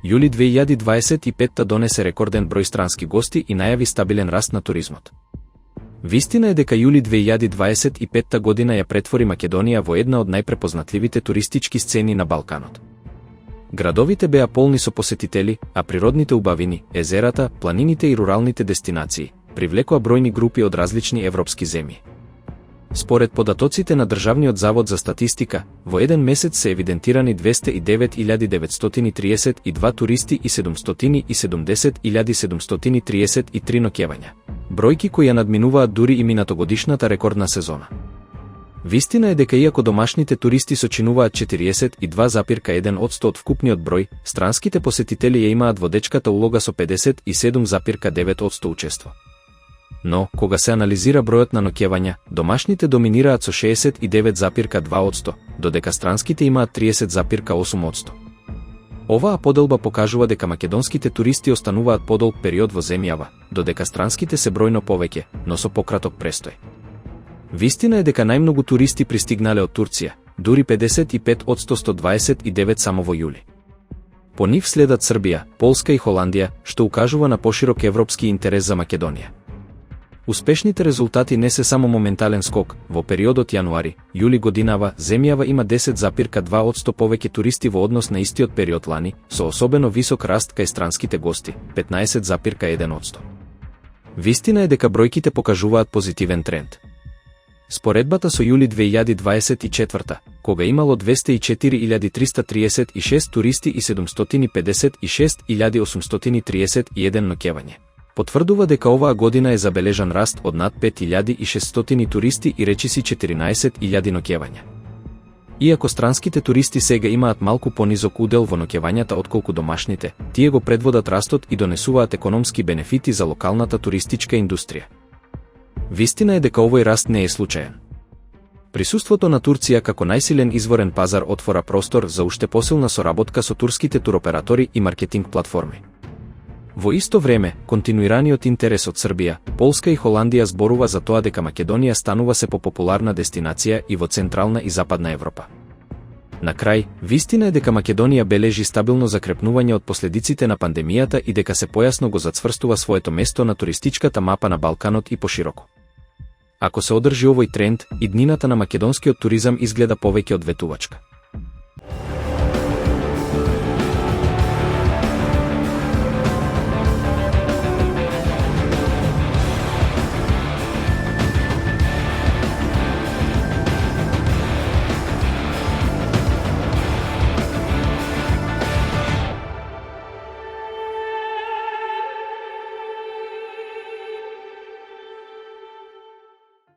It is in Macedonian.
Јули 2025 донесе рекорден број странски гости и најави стабилен раст на туризмот. Вистина е дека јули 2025 година ја претвори Македонија во една од најпрепознатливите туристички сцени на Балканот. Градовите беа полни со посетители, а природните убавини, езерата, планините и руралните дестинации привлекоа бројни групи од различни европски земји. Според податоците на Државниот завод за статистика, во еден месец се евидентирани 209.932 туристи и 770.733 ноќевања. Бројки кои ја надминуваат дури и минатогодишната рекордна сезона. Вистина е дека иако домашните туристи сочинуваат 42,1% од вкупниот број, странските посетители ја имаат водечката улога со 57,9% учество. Но, кога се анализира бројот на ноќевања, домашните доминираат со 69,2%, додека странските имаат 30,8%. Оваа поделба покажува дека македонските туристи остануваат подолг период во земјава, додека странските се бројно повеќе, но со пократок престој. Вистина е дека најмногу туристи пристигнале од Турција, дури 55% 129 само во јули. По нив следат Србија, Полска и Холандија, што укажува на поширок европски интерес за Македонија. Успешните резултати не се само моментален скок, во периодот јануари-јули годинава земјава има 10,2% повеќе туристи во однос на истиот период лани, со особено висок раст кај странските гости, 15,1%. Вистина е дека бројките покажуваат позитивен тренд. Споредбата со јули 2024, кога имало 204.336 туристи и 756.831 ноќевање, потврдува дека оваа година е забележан раст од над 5.600 туристи и речиси 14.000 ноќевања. Иако странските туристи сега имаат малку понизок удел во ноќевањата отколку домашните, тие го предводат растот и донесуваат економски бенефити за локалната туристичка индустрија. Вистина е дека овој раст не е случаен. Присуството на Турција како најсилен изворен пазар отвора простор за уште посилна соработка со турските туроператори и маркетинг платформи. Во исто време, континуираниот интерес од Србија, Полска и Холандија зборува за тоа дека Македонија станува се попопуларна дестинација и во Централна и Западна Европа. На крај, вистина е дека Македонија бележи стабилно закрепнување од последиците на пандемијата и дека се појасно го зацврстува своето место на туристичката мапа на Балканот и пошироко. Ако се одржи овој тренд, иднината на македонскиот туризам изгледа повеќе од ветувачка.